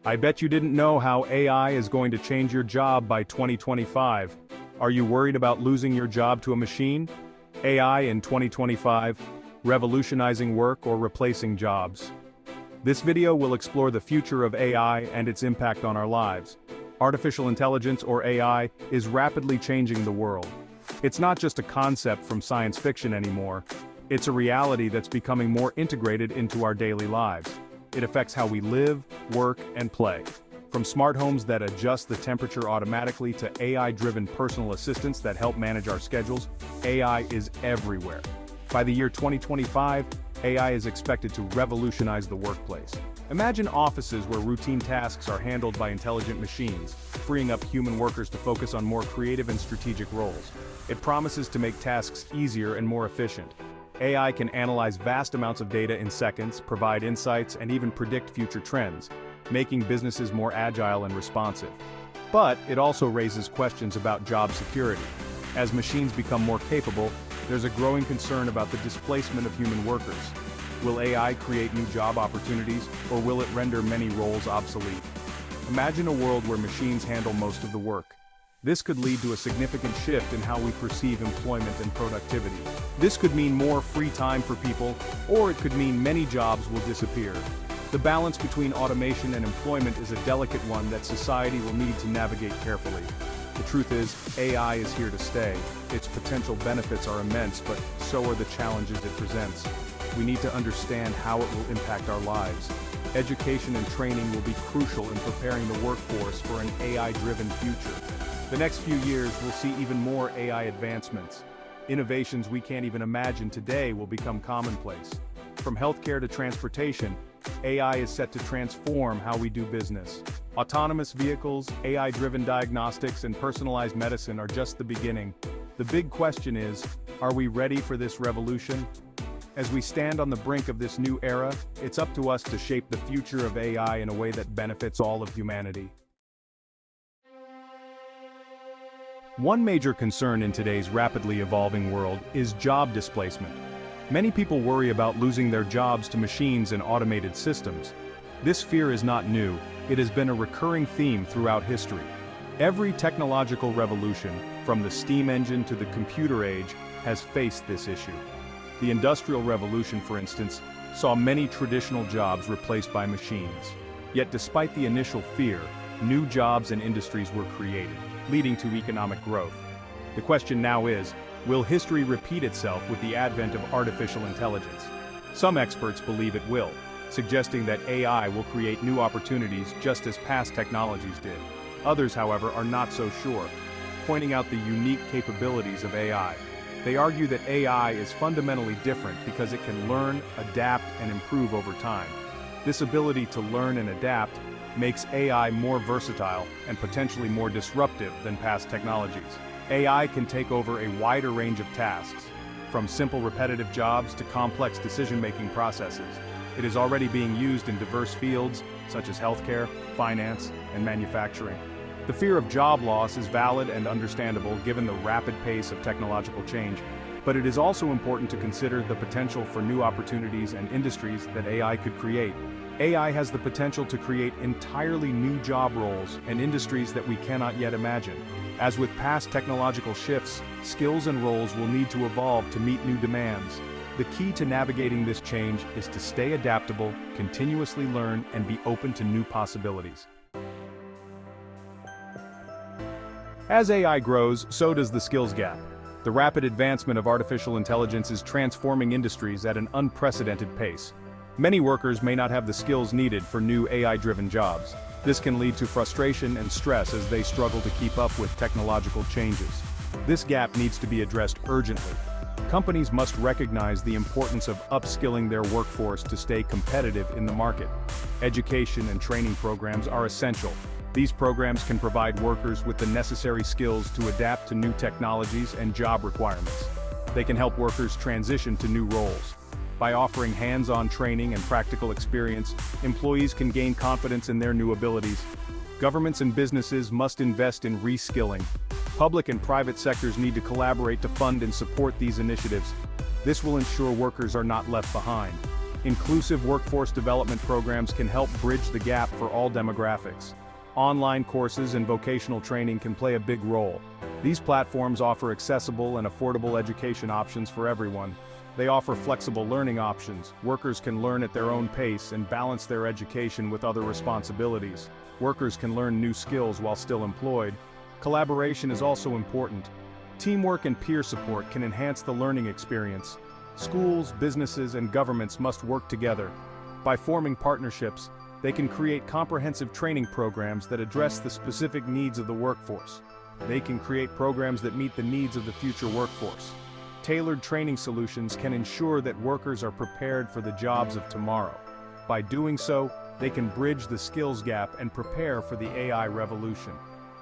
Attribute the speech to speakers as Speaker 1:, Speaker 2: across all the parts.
Speaker 1: I bet you didn't know how AI is going to change your job by 2025. Are you worried about losing your job to a machine? AI in 2025, revolutionizing work or replacing jobs. This video will explore the future of AI and its impact on our lives. Artificial intelligence, or AI, is rapidly changing the world. It's not just a concept from science fiction anymore. It's a reality that's becoming more integrated into our daily lives. It affects how we live, work, and play. From smart homes that adjust the temperature automatically to AI-driven personal assistants that help manage our schedules, AI is everywhere. By the year 2025, AI is expected to revolutionize the workplace. Imagine offices where routine tasks are handled by intelligent machines, freeing up human workers to focus on more creative and strategic roles. It promises to make tasks easier and more efficient. AI can analyze vast amounts of data in seconds, provide insights, and even predict future trends, making businesses more agile and responsive. But it also raises questions about job security. As machines become more capable, there's a growing concern about the displacement of human workers. Will AI create new job opportunities, or will it render many roles obsolete? Imagine a world where machines handle most of the work. This could lead to a significant shift in how we perceive employment and productivity. This could mean more free time for people, or it could mean many jobs will disappear. The balance between automation and employment is a delicate one that society will need to navigate carefully. The truth is, AI is here to stay. Its potential benefits are immense, but so are the challenges it presents. We need to understand how it will impact our lives. Education and training will be crucial in preparing the workforce for an AI-driven future. The next few years will see even more AI advancements. Innovations we can't even imagine today will become commonplace. From healthcare to transportation, AI is set to transform how we do business. Autonomous vehicles, AI-driven diagnostics, and personalized medicine are just the beginning. The big question is, are we ready for this revolution? As we stand on the brink of this new era, it's up to us to shape the future of AI in a way that benefits all of humanity. One major concern in today's rapidly evolving world is job displacement. Many people worry about losing their jobs to machines and automated systems. This fear is not new. It has been a recurring theme throughout history. Every technological revolution, from the steam engine to the computer age, has faced this issue. The Industrial Revolution, for instance, saw many traditional jobs replaced by machines. Yet despite the initial fear, new jobs and industries were created, leading to economic growth. The question now is, will history repeat itself with the advent of artificial intelligence? Some experts believe it will, suggesting that AI will create new opportunities just as past technologies did. Others, however, are not so sure, pointing out the unique capabilities of AI. They argue that AI is fundamentally different because it can learn, adapt, and improve over time. This ability to learn and adapt makes AI more versatile and potentially more disruptive than past technologies. AI can take over a wider range of tasks, from simple repetitive jobs to complex decision-making processes. It is already being used in diverse fields, such as healthcare, finance, and manufacturing. The fear of job loss is valid and understandable given the rapid pace of technological change, but it is also important to consider the potential for new opportunities and industries that AI could create. AI has the potential to create entirely new job roles and industries that we cannot yet imagine. As with past technological shifts, skills and roles will need to evolve to meet new demands. The key to navigating this change is to stay adaptable, continuously learn, and be open to new possibilities. As AI grows, so does the skills gap. The rapid advancement of artificial intelligence is transforming industries at an unprecedented pace. Many workers may not have the skills needed for new AI-driven jobs. This can lead to frustration and stress as they struggle to keep up with technological changes. This gap needs to be addressed urgently. Companies must recognize the importance of upskilling their workforce to stay competitive in the market. Education and training programs are essential. These programs can provide workers with the necessary skills to adapt to new technologies and job requirements. They can help workers transition to new roles. By offering hands-on training and practical experience, employees can gain confidence in their new abilities. Governments and businesses must invest in reskilling. Public and private sectors need to collaborate to fund and support these initiatives. This will ensure workers are not left behind. Inclusive workforce development programs can help bridge the gap for all demographics. Online courses and vocational training can play a big role. These platforms offer accessible and affordable education options for everyone. They offer flexible learning options. Workers can learn at their own pace and balance their education with other responsibilities. Workers can learn new skills while still employed. Collaboration is also important. Teamwork and peer support can enhance the learning experience. Schools, businesses, and governments must work together. By forming partnerships, they can create comprehensive training programs that address the specific needs of the workforce. They can create programs that meet the needs of the future workforce. Tailored training solutions can ensure that workers are prepared for the jobs of tomorrow. By doing so, they can bridge the skills gap and prepare for the AI revolution.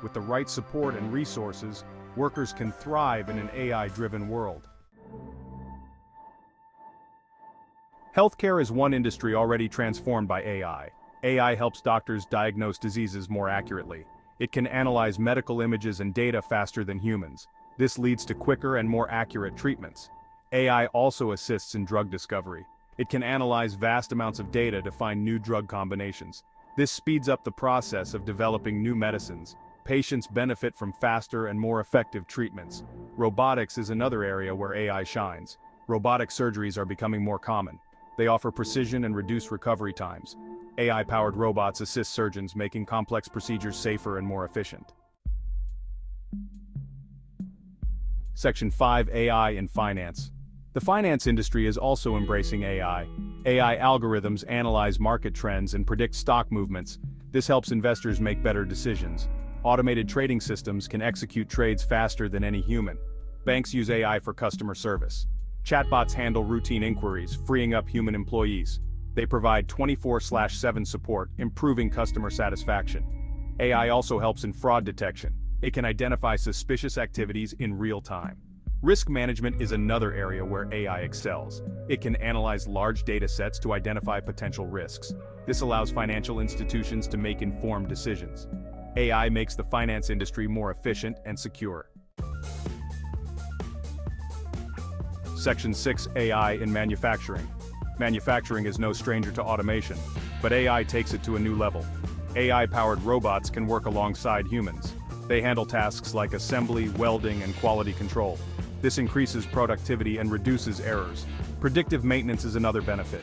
Speaker 1: With the right support and resources, workers can thrive in an AI-driven world. Healthcare is one industry already transformed by AI. AI helps doctors diagnose diseases more accurately. It can analyze medical images and data faster than humans. This leads to quicker and more accurate treatments. AI also assists in drug discovery. It can analyze vast amounts of data to find new drug combinations. This speeds up the process of developing new medicines. Patients benefit from faster and more effective treatments. Robotics is another area where AI shines. Robotic surgeries are becoming more common. They offer precision and reduce recovery times. AI-powered robots assist surgeons, making complex procedures safer and more efficient. Section 5: AI in Finance. The finance industry is also embracing AI. AI algorithms analyze market trends and predict stock movements. This helps investors make better decisions. Automated trading systems can execute trades faster than any human. Banks use AI for customer service. Chatbots handle routine inquiries, freeing up human employees. They provide 24/7 support, improving customer satisfaction. AI also helps in fraud detection. It can identify suspicious activities in real time. Risk management is another area where AI excels. It can analyze large data sets to identify potential risks. This allows financial institutions to make informed decisions. AI makes the finance industry more efficient and secure. Section 6: AI in Manufacturing. Manufacturing is no stranger to automation, but AI takes it to a new level. AI-powered robots can work alongside humans. They handle tasks like assembly, welding, and quality control. This increases productivity and reduces errors. Predictive maintenance is another benefit.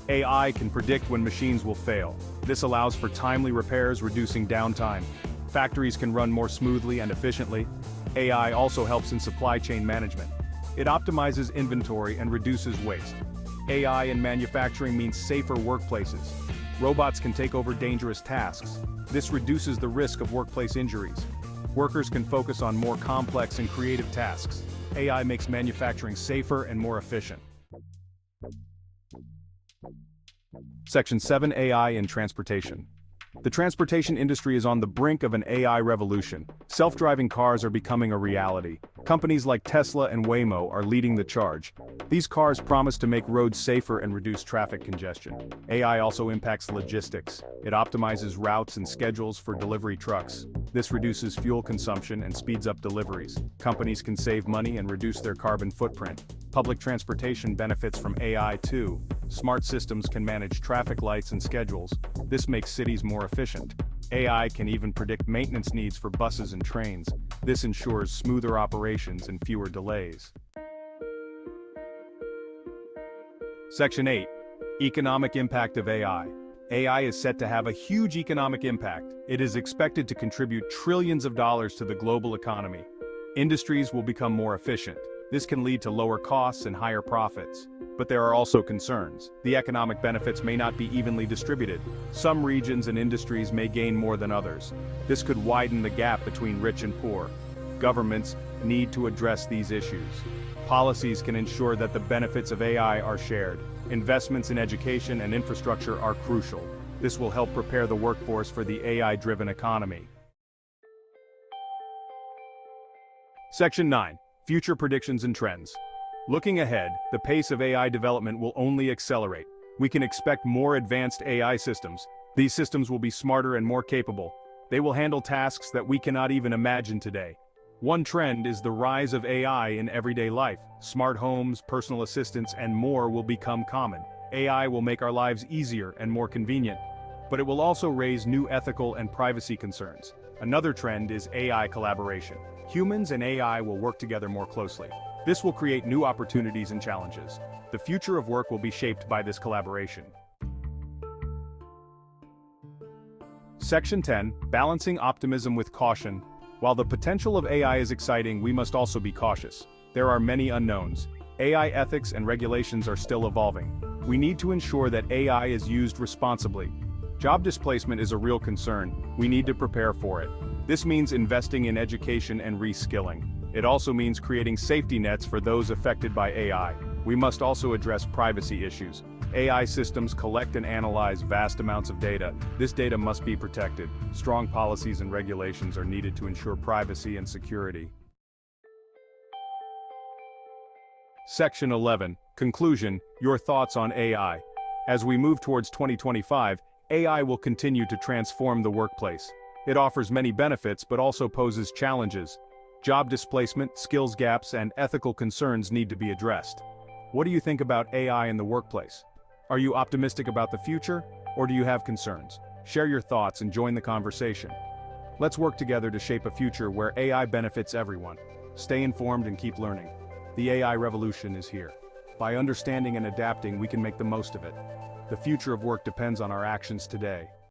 Speaker 1: AI can predict when machines will fail. This allows for timely repairs, reducing downtime. Factories can run more smoothly and efficiently. AI also helps in supply chain management. It optimizes inventory and reduces waste. AI in manufacturing means safer workplaces. Robots can take over dangerous tasks. This reduces the risk of workplace injuries. Workers can focus on more complex and creative tasks. AI makes manufacturing safer and more efficient. Section 7: AI in Transportation. The transportation industry is on the brink of an AI revolution. Self-driving cars are becoming a reality. Companies like Tesla and Waymo are leading the charge. These cars promise to make roads safer and reduce traffic congestion. AI also impacts logistics. It optimizes routes and schedules for delivery trucks. This reduces fuel consumption and speeds up deliveries. Companies can save money and reduce their carbon footprint. Public transportation benefits from AI too. Smart systems can manage traffic lights and schedules. This makes cities more efficient. AI can even predict maintenance needs for buses and trains. This ensures smoother operations and fewer delays. Section 8: Economic Impact of AI. AI is set to have a huge economic impact. It is expected to contribute trillions of dollars to the global economy. Industries will become more efficient. This can lead to lower costs and higher profits. But there are also concerns. The economic benefits may not be evenly distributed. Some regions and industries may gain more than others. This could widen the gap between rich and poor. Governments need to address these issues. Policies can ensure that the benefits of AI are shared. Investments in education and infrastructure are crucial. This will help prepare the workforce for the AI-driven economy. Section 9: Future Predictions and Trends. Looking ahead, the pace of AI development will only accelerate. We can expect more advanced AI systems. These systems will be smarter and more capable. They will handle tasks that we cannot even imagine today. One trend is the rise of AI in everyday life. Smart homes, personal assistants, and more will become common. AI will make our lives easier and more convenient, but it will also raise new ethical and privacy concerns. Another trend is AI collaboration. Humans and AI will work together more closely. This will create new opportunities and challenges. The future of work will be shaped by this collaboration. Section 10, Balancing Optimism with Caution. While the potential of AI is exciting, we must also be cautious. There are many unknowns. AI ethics and regulations are still evolving. We need to ensure that AI is used responsibly. Job displacement is a real concern. We need to prepare for it. This means investing in education and reskilling. It also means creating safety nets for those affected by AI. We must also address privacy issues. AI systems collect and analyze vast amounts of data. This data must be protected. Strong policies and regulations are needed to ensure privacy and security. Section 11. Conclusion. Your thoughts on AI. As we move towards 2025, AI will continue to transform the workplace. It offers many benefits but also poses challenges. Job displacement, skills gaps, and ethical concerns need to be addressed. What do you think about AI in the workplace? Are you optimistic about the future, or do you have concerns? Share your thoughts and join the conversation. Let's work together to shape a future where AI benefits everyone. Stay informed and keep learning. The AI revolution is here. By understanding and adapting, we can make the most of it. The future of work depends on our actions today.